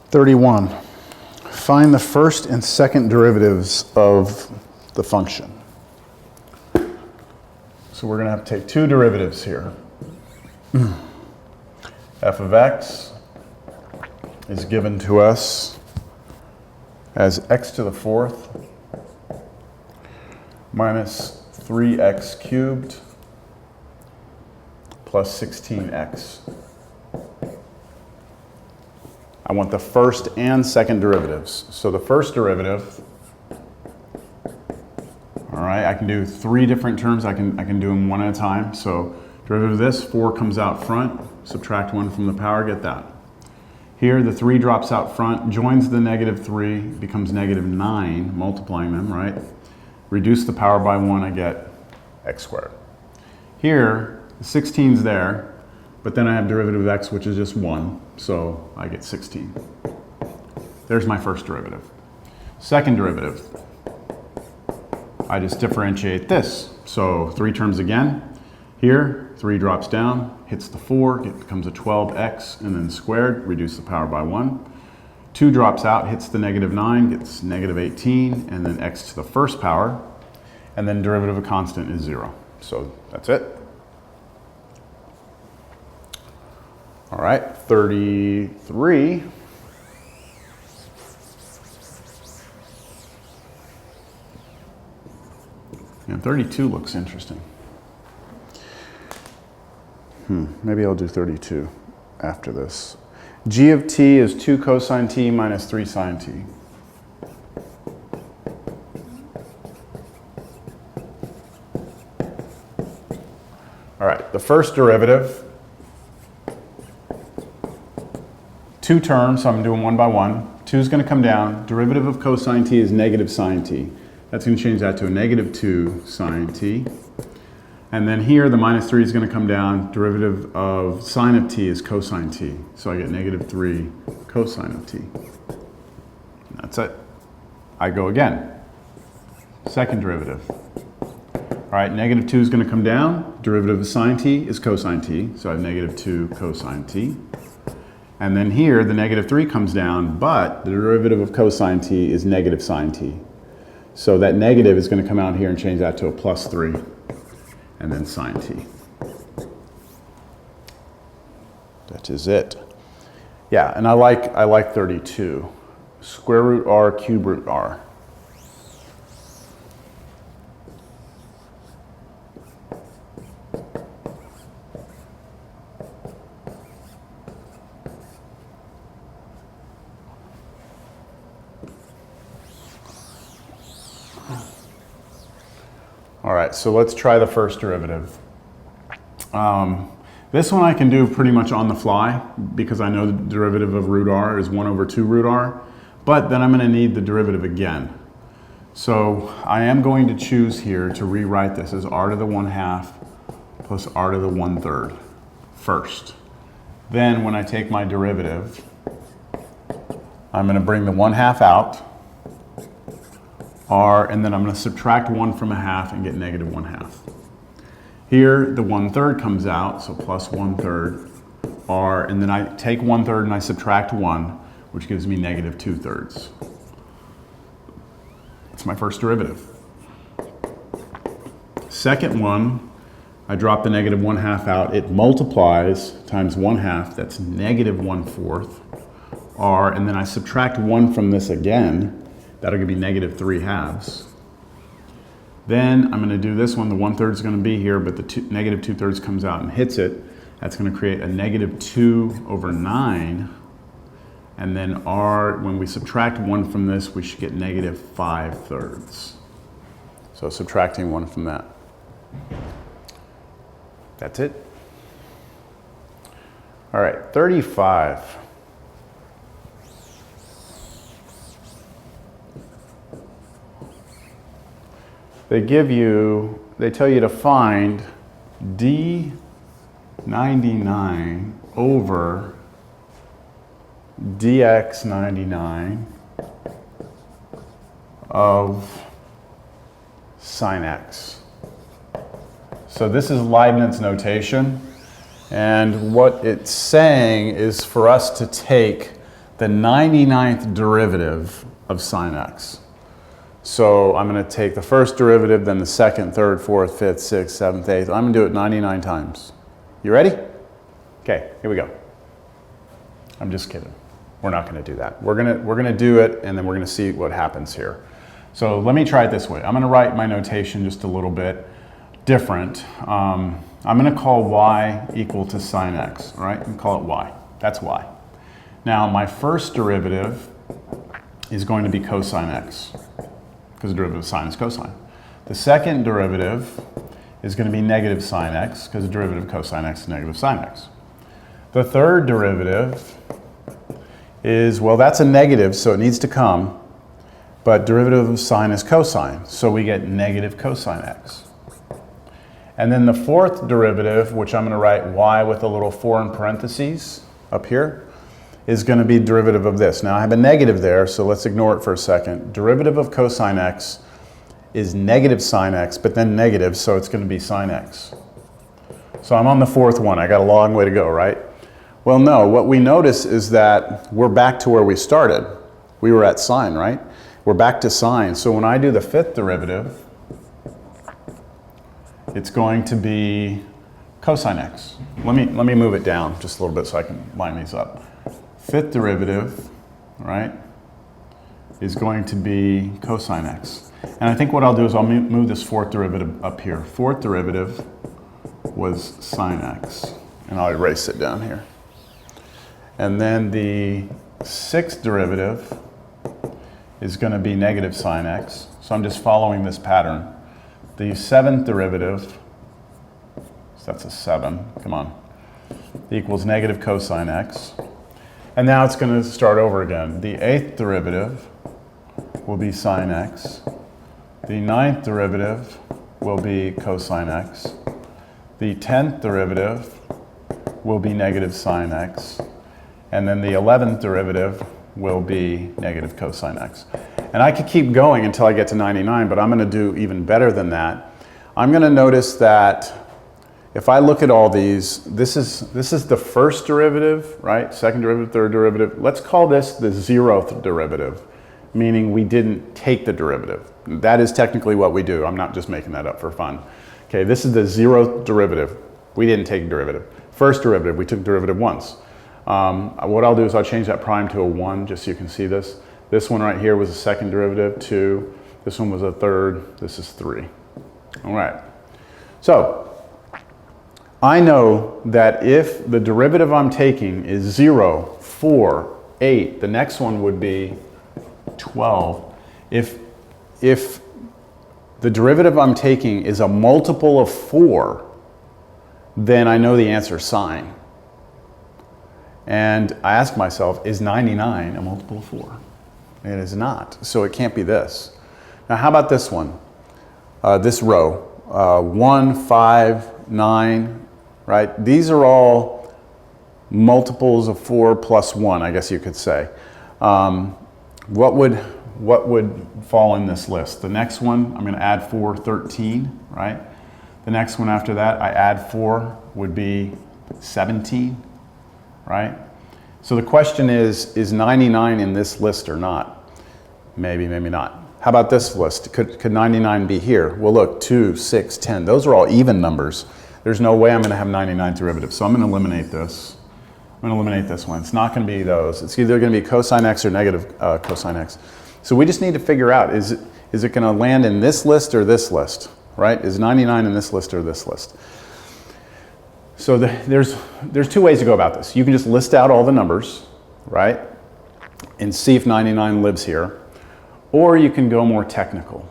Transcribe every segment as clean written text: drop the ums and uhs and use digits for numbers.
31. Find the first and second derivatives of the function. So we're going to have to take two derivatives here. F of x is given to us as x to the fourth minus 3x cubed plus 16x. I want the first and second derivatives. So the first derivative, all right, I can do three different terms. I can do them one at a time. So derivative of this, 4 comes out front, subtract 1 from the power, get that. Here, the 3 drops out front, joins the negative 3, becomes negative 9, multiplying them, right? Reduce the power by 1, I get x squared. Here, the 16's there, but then I have derivative of x, which is just 1, so I get 16. There's my first derivative. Second derivative, I just differentiate this. So 3 terms again. Here, 3 drops down, hits the 4, it becomes a 12x, and then squared, reduce the power by 1. 2 drops out, hits the negative 9, gets negative 18, and then x to the first power, and then derivative of a constant is 0. So that's it. All right, 33. And 32 looks interesting. Maybe I'll do 32 after this. G of t is 2 cosine t minus 3 sine t. All right, the first derivative, 2 terms, so I'm doing one by one. 2 is going to come down. Derivative of cosine t is negative sine t. That's going to change that to a negative 2 sine t. And then here, the minus 3 is going to come down. Derivative of sine of t is cosine t. So I get negative 3 cosine of t. And that's it. I go again. Second derivative. All right, negative 2 is going to come down. Derivative of sine t is cosine t. So I have negative 2 cosine t. And then here, the negative 3 comes down, but the derivative of cosine t is negative sine t. So that negative is going to come out here and change that to a plus 3. And then sine t. That is it. Yeah, and I like 32. Square root r, cube root r. All right, so let's try the first derivative. This one I can do pretty much on the fly because I know the derivative of root r is 1 over 2 root r, but then I'm going to need the derivative again. So I am going to choose here to rewrite this as r to the 1/2 plus r to the 1/3 first. Then when I take my derivative, I'm going to bring the 1/2 out. R, and then I'm going to subtract 1 from 1/2 and get negative 1/2. Here, the 1/3 comes out, so plus 1/3 R, and then I take 1/3 and I subtract 1, which gives me negative 2/3. That's my first derivative. Second one, I drop the negative 1/2 out. It multiplies times 1/2, that's negative 1/4 R, and then I subtract 1 from this again. That'll give me negative 3/2. Then I'm going to do this one. The 1/3 is going to be here, but the negative 2/3 comes out and hits it. That's going to create a negative 2 over 9. And then r, when we subtract 1 from this, we should get negative 5/3. So subtracting 1 from that. That's it. All right, 35. They tell you to find D99 over dx99 of sine x. So this is Leibniz notation, and what it's saying is for us to take the 99th derivative of sine x. So I'm going to take the first derivative, then the second, third, fourth, fifth, sixth, seventh, eighth. I'm going to do it 99 times. You ready? Okay, here we go. I'm just kidding. We're not going to do that. We're going to do it, and then we're going to see what happens here. So let me try it this way. I'm going to write my notation just a little bit different. I'm going to call y equal to sine x, all right? And call it y. That's y. Now, my first derivative is going to be cosine x, because the derivative of sine is cosine. The second derivative is going to be negative sine x, because the derivative of cosine x is negative sine x. The third derivative is, well, that's a negative, so it needs to come, but derivative of sine is cosine, so we get negative cosine x. And then the fourth derivative, which I'm going to write y with a little 4 in parentheses up here, is going to be derivative of this. Now I have a negative there, so let's ignore it for a second. Derivative of cosine x is negative sine x, but then negative, so it's going to be sine x. So I'm on the fourth one. I got a long way to go, right? Well, no. What we notice is that we're back to where we started. We were at sine, right? We're back to sine. So when I do the fifth derivative, it's going to be cosine x. Let me move it down just a little bit so I can line these up. Fifth derivative, right, is going to be cosine x. And I think what I'll do is I'll move this fourth derivative up here. Fourth derivative was sine x. And I'll erase it down here. And then the sixth derivative is going to be negative sine x. So I'm just following this pattern. The seventh derivative, so that's a 7, come on, equals negative cosine x. And now it's going to start over again. The eighth derivative will be sine x. The ninth derivative will be cosine x. The 10th derivative will be negative sine x. And then the 11th derivative will be negative cosine x. And I could keep going until I get to 99, but I'm going to do even better than that. I'm going to notice that if I look at all these, this is the first derivative, right? Second derivative, third derivative. Let's call this the 0th derivative, meaning we didn't take the derivative. That is technically what we do. I'm not just making that up for fun. Okay, this is the 0th derivative. We didn't take derivative. First derivative, we took derivative once. What I'll do is I'll change that prime to a 1, just so you can see this. This one right here was a second derivative, 2. This one was a third. This is 3. All right. So I know that if the derivative I'm taking is 0, 4, 8, the next one would be 12. If the derivative I'm taking is a multiple of 4, then I know the answer is sine. And I ask myself, is 99 a multiple of 4? It is not, so it can't be this. Now how about this one? This row, 1, 5, 9, right? These are all multiples of 4 plus 1, I guess you could say. What would fall in this list? The next one, I'm going to add 4, 13, right? The next one after that, I add 4, would be 17, right? So the question is 99 in this list or not? Maybe, maybe not. How about this list? Could 99 be here? Well, look, 2, 6, 10. Those are all even numbers. There's no way I'm going to have 99 derivatives. So I'm going to eliminate this. I'm going to eliminate this one. It's not going to be those. It's either going to be cosine x or negative cosine x. So we just need to figure out, is it going to land in this list or this list, right? Is 99 in this list or this list? So there's 2 ways to go about this. You can just list out all the numbers, right? And see if 99 lives here. Or you can go more technical,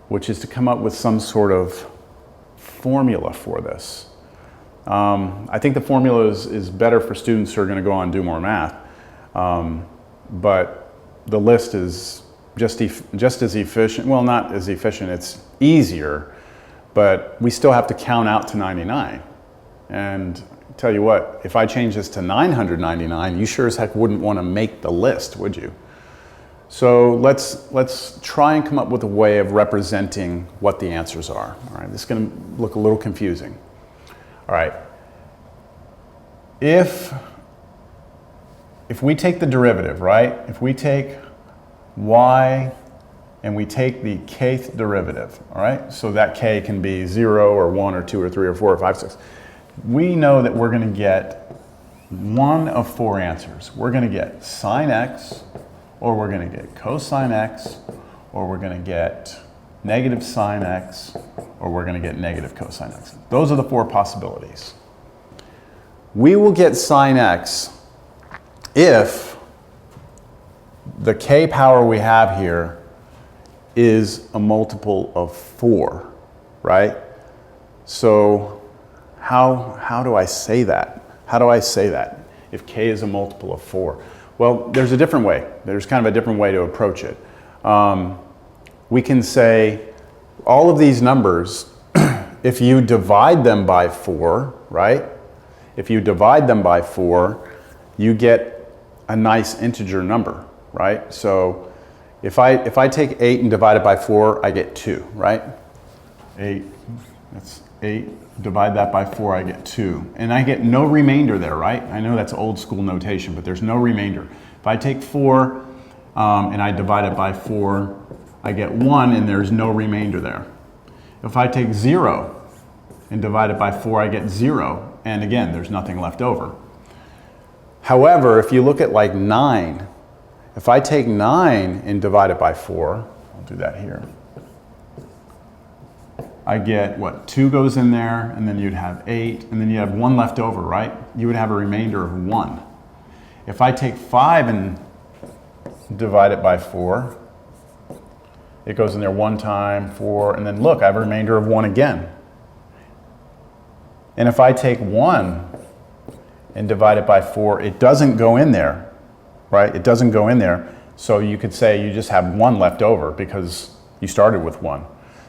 which is to come up with some sort of formula for this. I think the formula is better for students who are going to go on and do more math. But the list is just as efficient. Well, not as efficient. It's easier, but we still have to count out to 99. And tell you what, if I change this to 999, you sure as heck wouldn't want to make the list, would you? So let's try and come up with a way of representing what the answers are. All right, this is going to look a little confusing. All right, if if we take the derivative, right? If we take y and we take the kth derivative, all right? So that k can be 0 or 1 or 2 or 3 or 4 or 5, 6. We know that we're going to get one of four answers. We're going to get sine x, or we're going to get cosine x, or we're going to get negative sine x, or we're going to get negative cosine x. Those are the four possibilities. We will get sine x if the k power we have here is a multiple of 4, right? So how do I say that? How do I say that if k is a multiple of 4? Well, there's a different way. There's kind of a different way to approach it. We can say all of these numbers, if you divide them by 4, right? If you divide them by 4, you get a nice integer number, right? So if I take 8 and divide it by 4, I get 2, right? 8, that's 8. Divide that by 4, I get 2. And I get no remainder there, right? I know that's old school notation, but there's no remainder. If I take 4 and I divide it by 4, I get 1 and there's no remainder there. If I take 0 and divide it by 4, I get 0. And again, there's nothing left over. However, if you look at like 9, if I take 9 and divide it by 4, I'll do that here. I get, what, 2 goes in there, and then you'd have 8, and then you have 1 left over, right? You would have a remainder of 1. If I take 5 and divide it by 4, it goes in there 1 time, 4, and then look, I have a remainder of 1 again. And if I take 1 and divide it by 4, it doesn't go in there, right? It doesn't go in there. So you could say you just have 1 left over because you started with 1.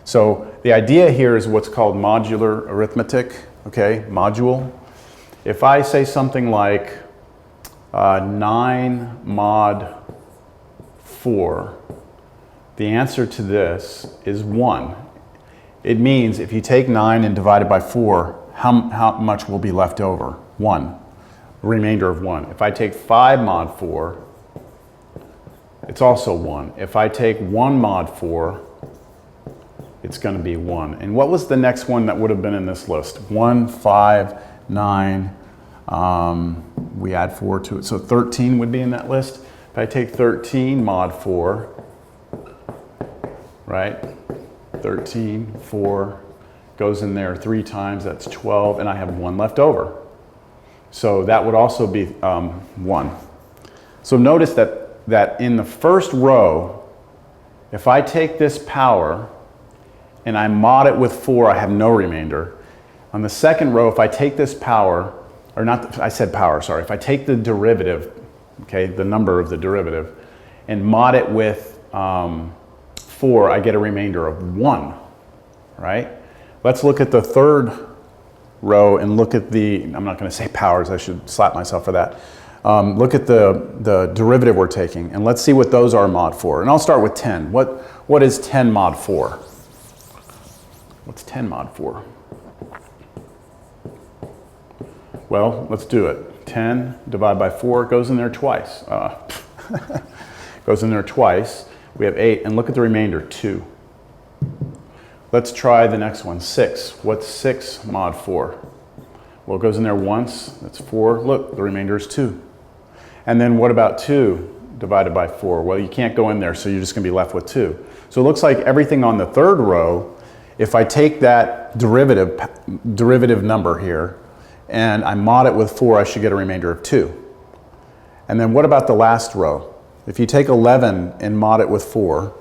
So the idea here is what's called modular arithmetic, okay, module. If I say something like 9 mod 4, the answer to this is 1. It means if you take 9 and divide it by 4, how much will be left over? 1, a remainder of 1. If I take 5 mod 4, it's also 1. If I take 1 mod 4, it's going to be 1. And what was the next one that would have been in this list? 1, 5, 9, we add 4 to it. So 13 would be in that list. If I take 13 mod 4, right? 13, 4 goes in there 3 times, that's 12, and I have 1 left over. So that would also be 1. So notice that in the first row, if I take this power and I mod it with 4, I have no remainder. On the second row, if I take this power, or not, I said power, sorry. If I take the derivative, okay, the number of the derivative, and mod it with 4, I get a remainder of 1, right? Let's look at the third row and look at the, I'm not going to say powers, I should slap myself for that. Look at the derivative we're taking, and let's see what those are mod 4. And I'll start with 10. What is 10 mod 4? What's 10 mod 4? Well, let's do it. 10 divided by 4 goes in there twice. Goes in there twice. We have 8, and look at the remainder, 2. Let's try the next one, 6. What's 6 mod 4? Well, it goes in there once, that's 4. Look, the remainder is 2. And then what about 2 divided by 4? Well, you can't go in there, so you're just going to be left with 2. So it looks like everything on the third row, if I take that derivative number here and I mod it with 4, I should get a remainder of 2. And then what about the last row? If you take 11 and mod it with 4,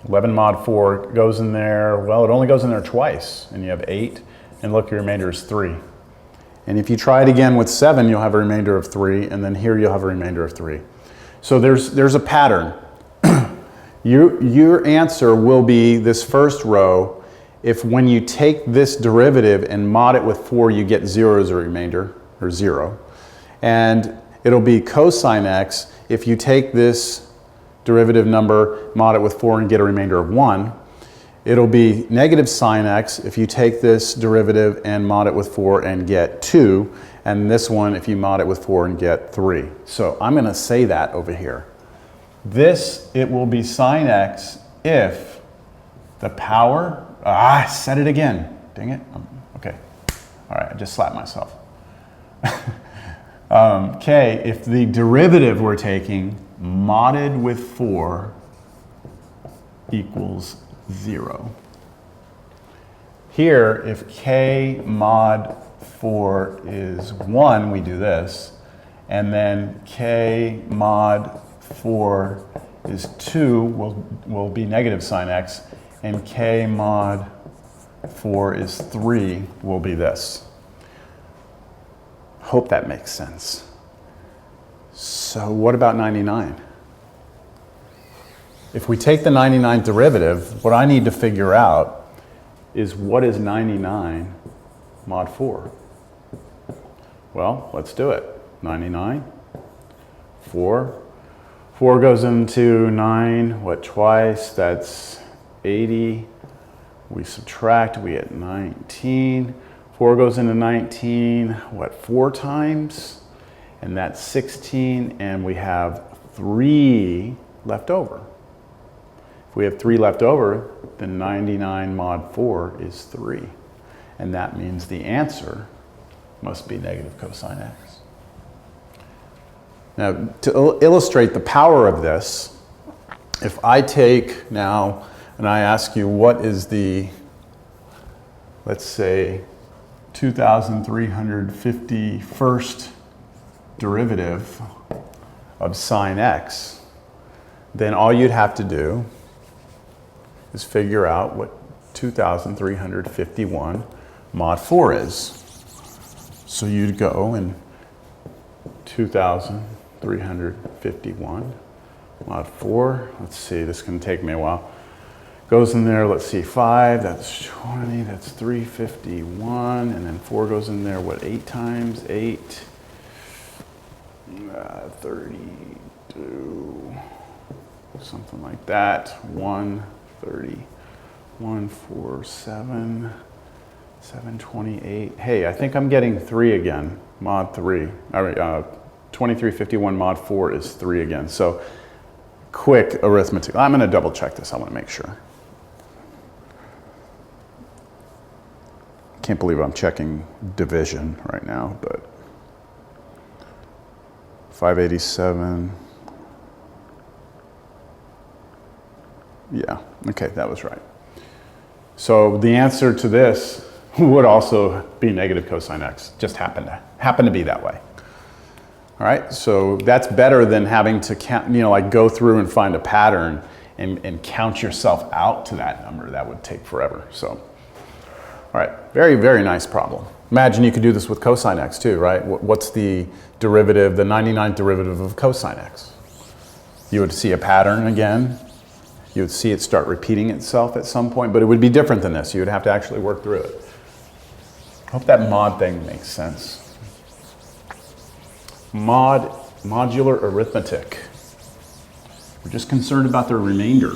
11 mod 4 goes in there, well, it only goes in there twice, and you have 8, and look, your remainder is 3. And if you try it again with 7, you'll have a remainder of 3, and then here you'll have a remainder of 3. So there's a pattern. Your answer will be this first row if when you take this derivative and mod it with 4, you get 0 as a remainder, or 0. And it'll be cosine x if you take this derivative number, mod it with 4, and get a remainder of 1. it'll be negative sine x if you take this derivative and mod it with 4 and get 2, and this one if you mod it with 4 and get 3. So I'm going to say that over here. This, it will be sine x if the power, I said it again, dang it, okay, all right, I just slapped myself. K, if the derivative we're taking modded with 4 equals 0. Here, if k mod 4 is 1, we do this, and then k mod 4 is 2 will be negative sine x, and k mod 4 is 3 will be this. Hope that makes sense. So what about 99? If we take the 99 derivative, what I need to figure out is what is 99 mod 4? Well, let's do it. 99, 4. 4 goes into 9, what, twice? That's 80. We subtract, we get 19. 4 goes into 19, what, 4 times? And that's 16, and we have 3 left over. If we have 3 left over, then 99 mod 4 is 3. And that means the answer must be negative cosine x. Now, to illustrate the power of this, if I take now, and I ask you what is the, let's say, 2,351st derivative of sine x, then all you'd have to do is figure out what 2,351 mod 4 is. So you'd go and 2,351 mod 4, let's see, this can take me a while. Goes in there, let's see, 5, that's 20, that's 351, and then 4 goes in there, what, 8 times? 8, 32, something like that. 130, 147, 728. Hey, I think I'm getting 3 again, mod 3. All right, 2351 mod 4 is 3 again. So quick arithmetic. I'm going to double check this. I want to make sure. Can't believe I'm checking division right now, but 587. Yeah, okay, that was right. So the answer to this would also be negative cosine x. Just happened to be that way. All right, so that's better than having to count, like go through and find a pattern and count yourself out to that number. That would take forever. So, all right, very, very nice problem. Imagine you could do this with cosine x too, right? What's the derivative, the 99th derivative of cosine x? You would see a pattern again. You would see it start repeating itself at some point, but it would be different than this. You would have to actually work through it. I hope that mod thing makes sense. Modular arithmetic. We're just concerned about the remainder.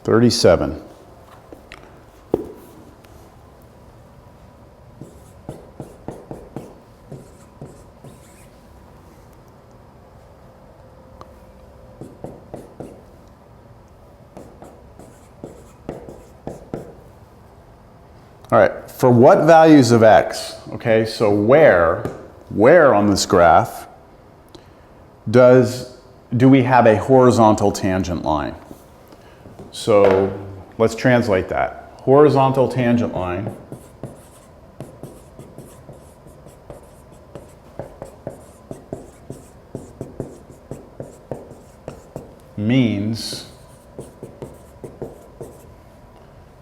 $37. All right, for what values of x, okay, so where on this graph do we have a horizontal tangent line? So let's translate that. Horizontal tangent line means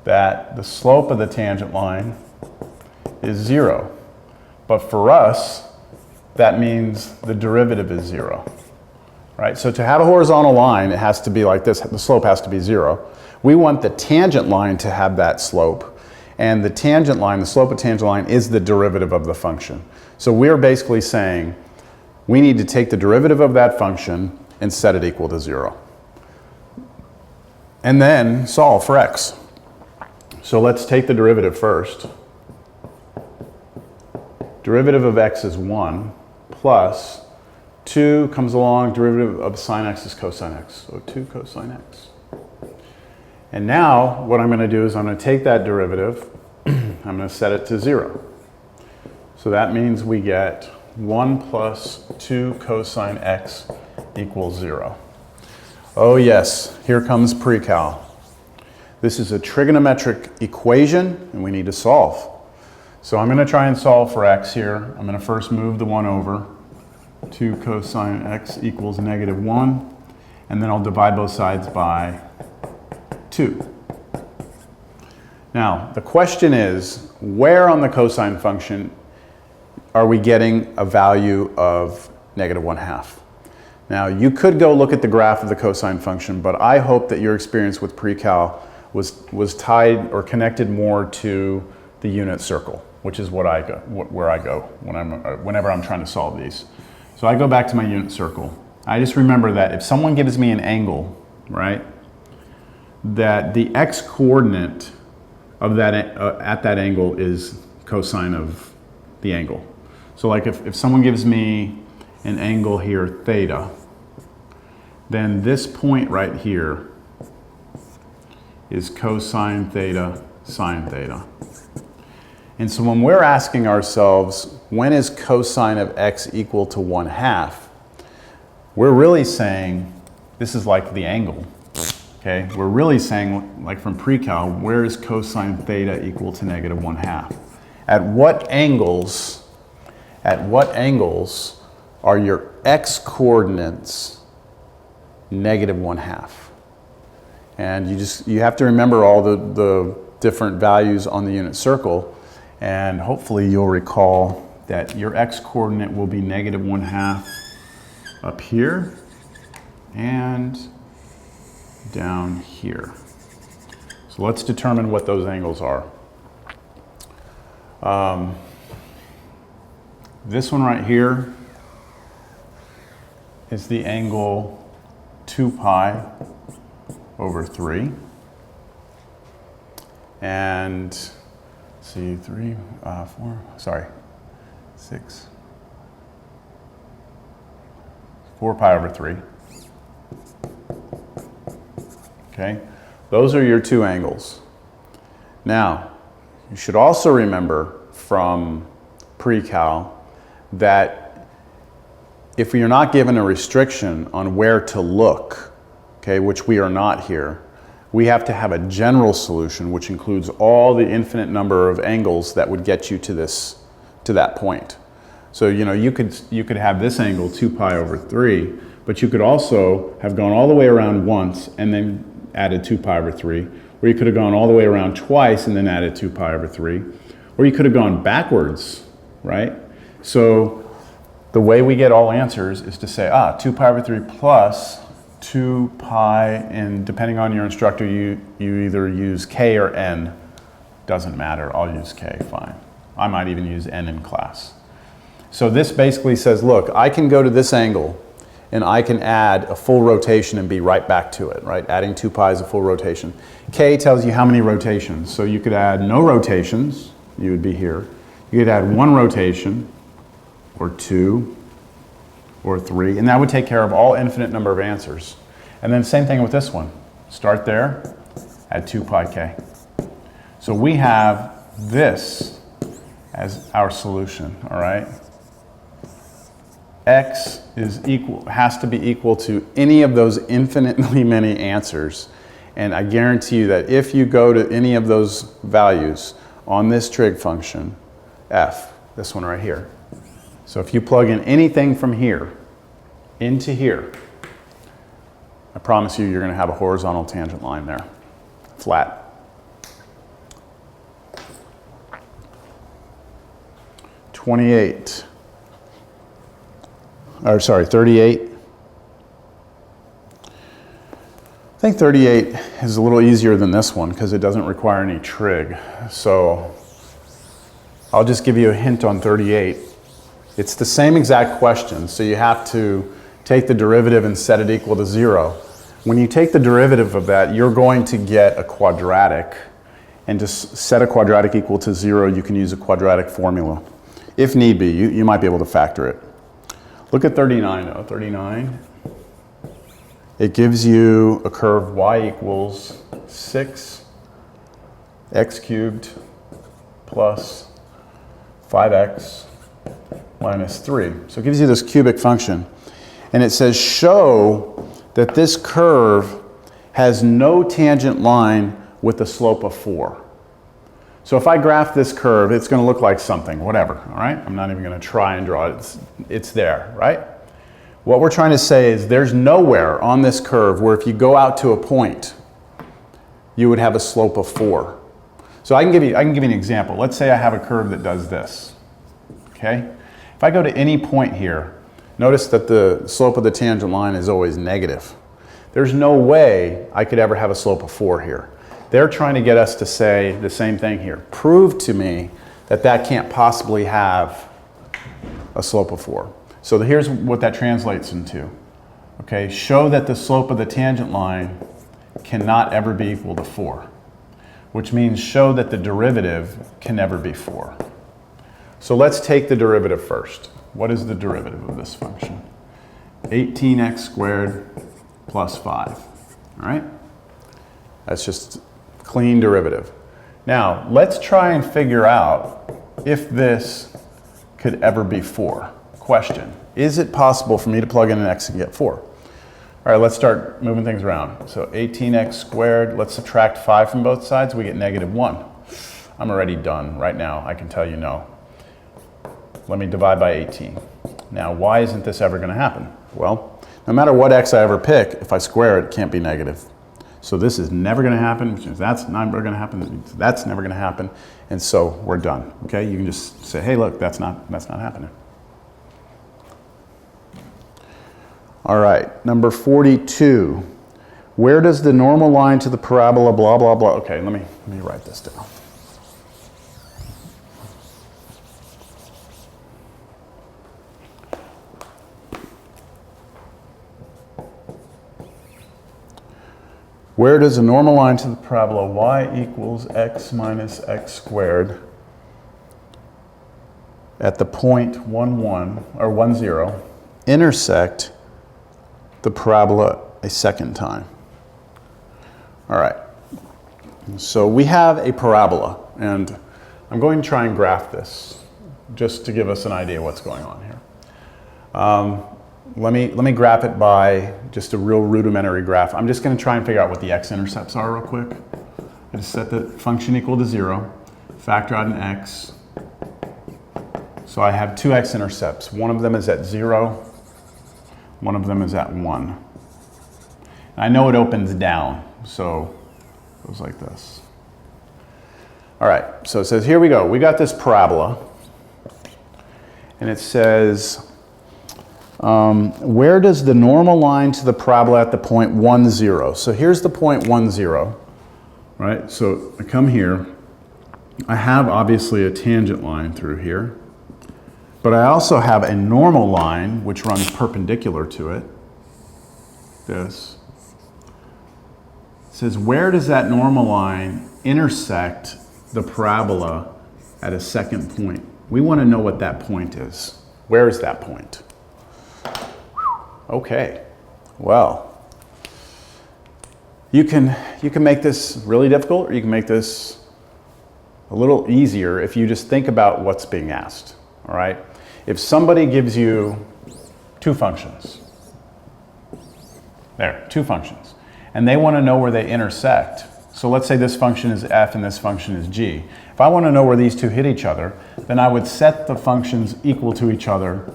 that the slope of the tangent line is 0. But for us, that means the derivative is 0. Right? So to have a horizontal line, it has to be like this. The slope has to be 0. We want the tangent line to have that slope. And the tangent line, the slope of tangent line, is the derivative of the function. So we're basically saying we need to take the derivative of that function and set it equal to 0. And then solve for x. So let's take the derivative first. Derivative of x is 1 plus 2 comes along, derivative of sine x is cosine x. So 2 cosine x. And now what I'm going to do is I'm going to take that derivative, I'm going to set it to 0. So that means we get 1 plus 2 cosine x equals 0. Oh yes, here comes pre-cal. This is a trigonometric equation and we need to solve. So I'm going to try and solve for x here. I'm going to first move the 1 over. 2 cosine x equals -1. And then I'll divide both sides by 2. Now, the question is, where on the cosine function are we getting a value of -1/2? Now, you could go look at the graph of the cosine function, but I hope that your experience with pre-cal was tied or connected more to the unit circle, which is where I go whenever I'm trying to solve these. So I go back to my unit circle. I just remember that if someone gives me an angle, right, that the x-coordinate of that at that angle is cosine of the angle. So like if someone gives me an angle here, theta, then this point right here is cosine theta, sine theta. And so when we're asking ourselves, when is cosine of x equal to 1/2, we're really saying, this is like the angle, okay? We're really saying, like from pre-cal, where is cosine theta equal to -1/2? At what angles are your x-coordinates -1/2? And you have to remember all the different values on the unit circle, and hopefully you'll recall that your x-coordinate will be -1/2 up here and down here. So let's determine what those angles are. This one right here is the angle 2 pi over 3. And see, 4 pi over 3. Okay, those are your two angles. Now, you should also remember from pre-cal that if you're not given a restriction on where to look, okay, which we are not here, we have to have a general solution which includes all the infinite number of angles that would get you to that point. So you could have this angle 2 pi over 3, but you could also have gone all the way around once and then added 2 pi over 3, or you could have gone all the way around twice and then added 2 pi over 3, or you could have gone backwards, right? So the way we get all answers is to say, 2 pi over 3 plus 2 pi, and depending on your instructor, you either use k or n. Doesn't matter, I'll use k, fine. I might even use n in class. So this basically says, look, I can go to this angle and I can add a full rotation and be right back to it, right? Adding 2 pi is a full rotation. K tells you how many rotations. So you could add no rotations, you would be here. You could add 1 rotation, or 2, or 3, and that would take care of all infinite number of answers. And then same thing with this one. Start there, add 2 pi k. So we have this as our solution, all right? X has to be equal to any of those infinitely many answers. And I guarantee you that if you go to any of those values on this trig function, f, this one right here. So if you plug in anything from here into here, I promise you, you're going to have a horizontal tangent line there, flat. think 38 is a little easier than this one because it doesn't require any trig. So I'll just give you a hint on 38. It's the same exact question, so you have to take the derivative and set it equal to 0. When you take the derivative of that, you're going to get a quadratic. And to set a quadratic equal to 0, you can use a quadratic formula. If need be, you might be able to factor it. Look at 39 though. 39. It gives you a curve y equals 6 x cubed plus 5x minus 3. So it gives you this cubic function. And it says show that this curve has no tangent line with a slope of 4. So if I graph this curve, it's going to look like something, whatever, all right? I'm not even going to try and draw it. It's there, right? What we're trying to say is there's nowhere on this curve where if you go out to a point, you would have a slope of 4. So I can give you an example. Let's say I have a curve that does this, okay? If I go to any point here, notice that the slope of the tangent line is always negative. There's no way I could ever have a slope of 4 here. They're trying to get us to say the same thing here. Prove to me that that can't possibly have a slope of 4. So here's what that translates into. Okay, show that the slope of the tangent line cannot ever be equal to 4, which means show that the derivative can never be 4. So let's take the derivative first. What is the derivative of this function? 18x squared plus 5, all right? That's just clean derivative. Now, let's try and figure out if this could ever be 4. Question, is it possible for me to plug in an x and get 4? All right, let's start moving things around. So 18x squared, let's subtract 5 from both sides, we get -1. I'm already done right now, I can tell you no. Let me divide by 18. Now, why isn't this ever going to happen? Well, no matter what x I ever pick, if I square it, it can't be negative. So this is never going to happen, which means that's never going to happen, that's never going to happen, and so we're done. Okay, you can just say, hey, look, that's not happening. All right, number 42. Where does the normal line to the parabola blah blah blah? Okay, let me write this down. Where does the normal line to the parabola y equals x minus x squared at the point 1, 1, or 1, 0 intersect the parabola a second time? All right, so we have a parabola, and I'm going to try and graph this just to give us an idea what's going on here. Let me graph it by just a real rudimentary graph. I'm just going to try and figure out what the x-intercepts are real quick. I just set the function equal to 0, factor out an x. So I have 2 x-intercepts. One of them is at 0, one of them is at 1. And I know it opens down, so it goes like this. All right, so it says, here we go. We got this parabola, and it says, where does the normal line to the parabola at the point 1, 0? So here's the point 1, 0, right? So I come here. I have obviously a tangent line through here, but I also have a normal line which runs perpendicular to it. This. It says, where does that normal line intersect the parabola at a second point? We want to know what that point is. Where is that point? Okay, well, you can make this really difficult, or you can make this a little easier if you just think about what's being asked, all right? If somebody gives you 2 functions, there, 2 functions, and they want to know where they intersect, so let's say this function is f and this function is g. If I want to know where these 2 hit each other, then I would set the functions equal to each other,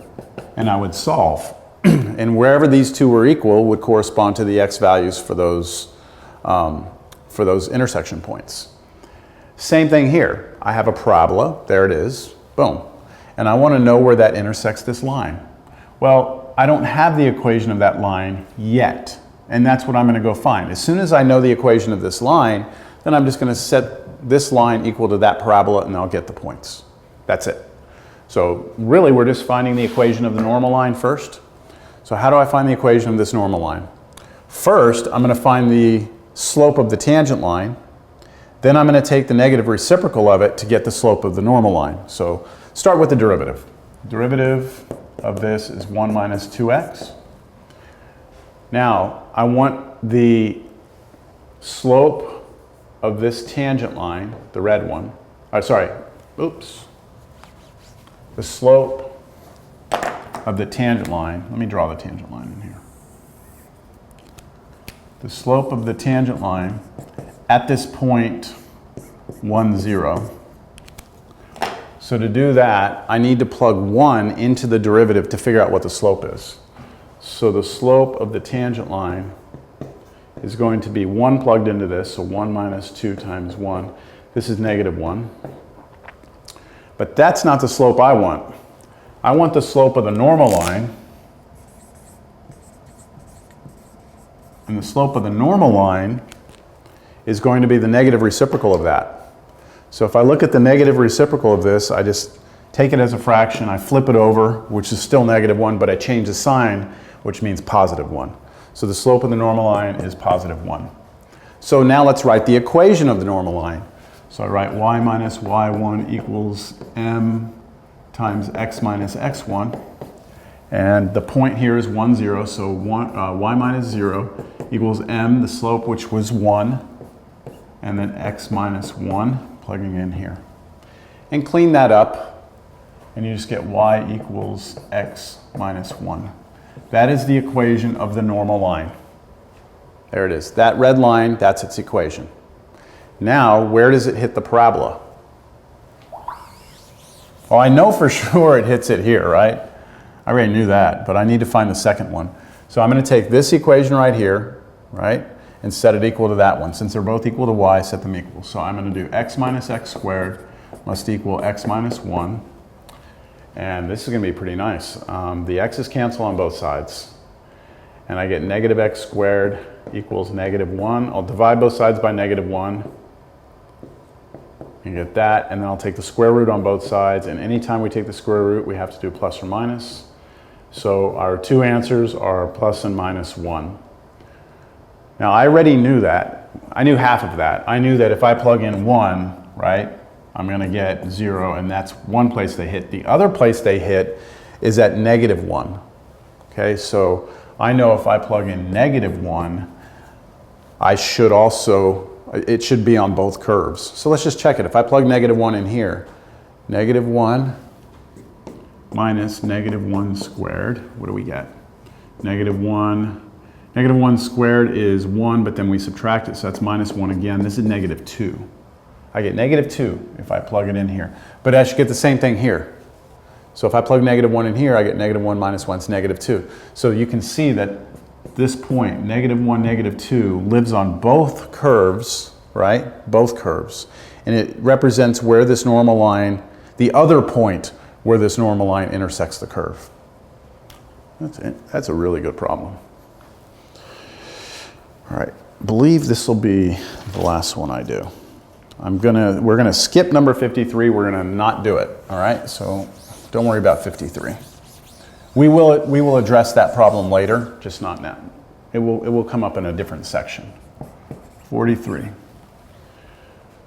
and I would solve. And wherever these 2 were equal would correspond to the x values for those intersection points. Same thing here. I have a parabola. There it is. Boom. And I want to know where that intersects this line. Well, I don't have the equation of that line yet. and that's what I'm going to go find. As soon as I know the equation of this line, then I'm just going to set this line equal to that parabola, and I'll get the points. That's it. So really, we're just finding the equation of the normal line first. So how do I find the equation of this normal line? First, I'm going to find the slope of the tangent line. Then I'm going to take the negative reciprocal of it to get the slope of the normal line. So start with the derivative. Derivative of this is 1 minus 2x. Now, I want the slope of this tangent line, the red one, the slope of the tangent line, let me draw the tangent line in here. The slope of the tangent line at this point, 1, 0. So to do that, I need to plug 1 into the derivative to figure out what the slope is. So the slope of the tangent line is going to be 1 plugged into this, so 1 minus 2 times 1. This is negative 1. But that's not the slope I want. I want the slope of the normal line. And the slope of the normal line is going to be the negative reciprocal of that. So if I look at the negative reciprocal of this, I just take it as a fraction, I flip it over, which is still negative 1, but I change the sign, which means positive 1. So the slope of the normal line is positive 1. So now let's write the equation of the normal line. So I write y minus y1 equals m times x minus x1. And the point here is 1, 0, so y minus 0 equals m, the slope which was 1, and then x minus 1, plugging in here. And clean that up, and you just get y equals x minus 1. That is the equation of the normal line. There it is. That red line, that's its equation. Now, where does it hit the parabola? Well, I know for sure it hits it here, right? I already knew that, but I need to find the second one. So I'm going to take this equation right here, right, and set it equal to that one. Since they're both equal to y, set them equal. So I'm going to do x minus x squared must equal x minus 1. And this is going to be pretty nice. The x's cancel on both sides. And I get negative x squared equals negative 1. I'll divide both sides by negative 1. You get that, and then I'll take the square root on both sides. And anytime we take the square root, we have to do plus or minus. So our two answers are plus and minus 1. Now, I already knew that. I knew half of that. I knew that if I plug in 1, right, I'm going to get 0, and that's one place they hit. The other place they hit is at negative 1. Okay, so I know if I plug in negative 1, I should also, it should be on both curves. So let's just check it. If I plug negative 1 in here, negative 1 minus negative 1 squared, what do we get? Negative 1 squared is 1, but then we subtract it, so that's minus 1 again. This is negative 2. I get negative 2 if I plug it in here. But I should get the same thing here. So if I plug negative 1 in here, I get negative 1 minus 1 is negative 2. So you can see that this point, negative 1, negative 2, lives on both curves, right? Both curves. And it represents where this normal line, the other point where this normal line intersects the curve. That's it. That's a really good problem. All right, I believe this will be the last one I do. We're gonna skip number 53. We're gonna not do it. All right, so don't worry about 53. We will address that problem later, just not now. It will come up in a different section. 43.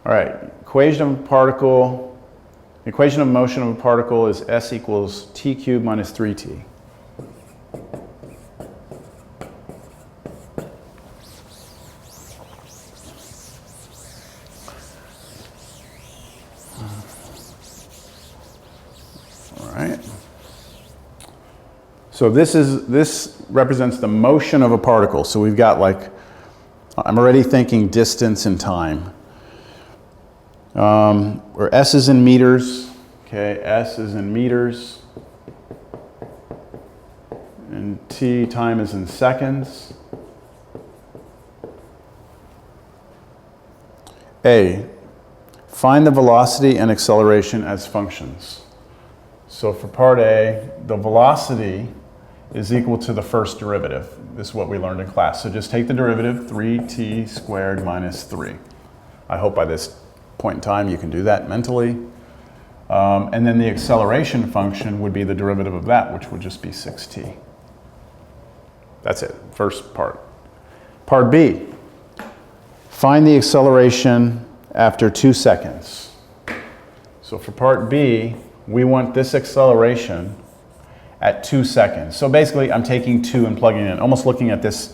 All right, equation of a particle. The equation of motion of a particle is s equals t cubed minus 3t. So this represents the motion of a particle. So we've got I'm already thinking distance and time. Where s is in meters, okay, s is in meters. And t, time is in seconds. A, find the velocity and acceleration as functions. So for part A, the velocity is equal to the first derivative. This is what we learned in class. So just take the derivative, 3t squared minus 3. I hope by this point in time you can do that mentally. And then the acceleration function would be the derivative of that, which would just be 6t. That's it, first part. Part B, find the acceleration after 2 seconds. So for part B, we want this acceleration at 2 seconds. So basically I'm taking 2 and plugging it in, almost look at this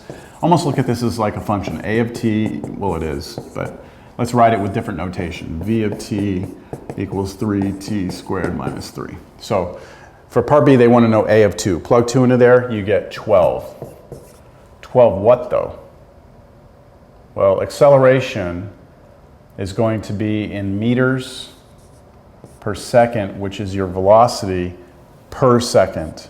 as like a function. A of t, well it is, but let's write it with different notation. V of t equals 3t squared minus 3. So for part B, they want to know A of 2. Plug 2 into there, you get 12. 12 what though? Well, acceleration is going to be in meters per second, which is your velocity per second,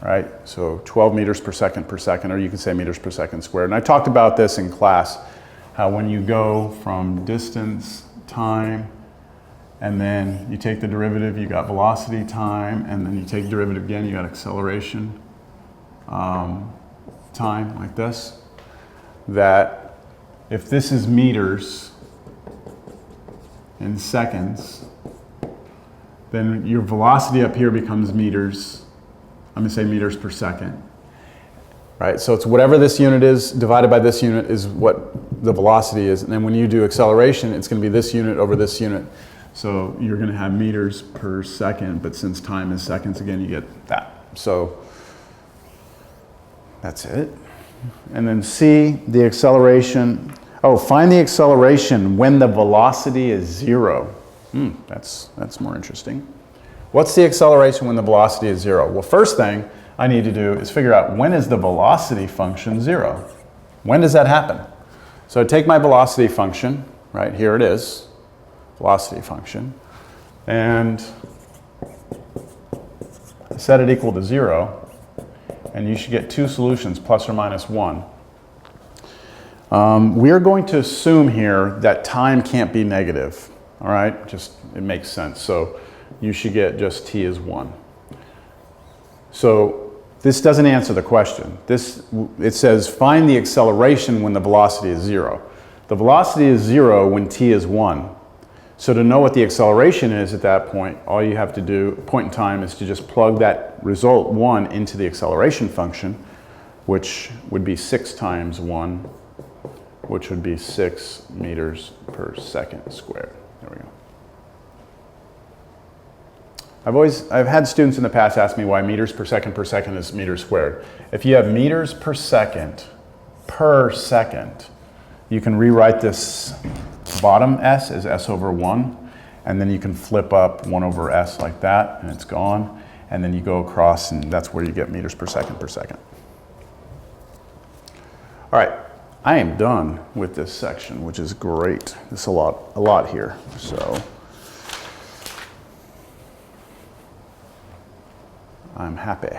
right? So 12 meters per second, or you can say meters per second squared. And I talked about this in class, how when you go from distance, time, and then you take the derivative, you got velocity, time, and then you take the derivative again, you got acceleration, time, like this. That if this is meters in seconds, then your velocity up here becomes meters. I'm gonna say meters per second. Right, so it's whatever this unit is divided by this unit is what the velocity is. And then when you do acceleration, it's gonna be this unit over this unit. So you're gonna have meters per second, but since time is seconds, again, you get that. So that's it. And then C, the acceleration. Oh, find the acceleration when the velocity is 0. That's more interesting. What's the acceleration when the velocity is 0? Well, first thing I need to do is figure out when is the velocity function 0? When does that happen? So I take my velocity function, right, here it is, velocity function, and set it equal to 0, and you should get 2 solutions, plus or minus 1. We're going to assume here that time can't be negative, all right? Just, it makes sense. So you should get just t is 1. So this doesn't answer the question. It says find the acceleration when the velocity is 0. The velocity is 0 when t is 1. So to know what the acceleration is at that point, all you have to do, point in time, is to just plug that result 1 into the acceleration function, which would be 6 times 1, which would be 6 meters per second squared. There we go. I've had students in the past ask me why meters per second is meters squared. If you have meters per second, you can rewrite this bottom s as s over 1, and then you can flip up 1 over s like that, and it's gone, and then you go across, and that's where you get meters per second. All right, I am done with this section, which is great. There's a lot here, so I'm happy.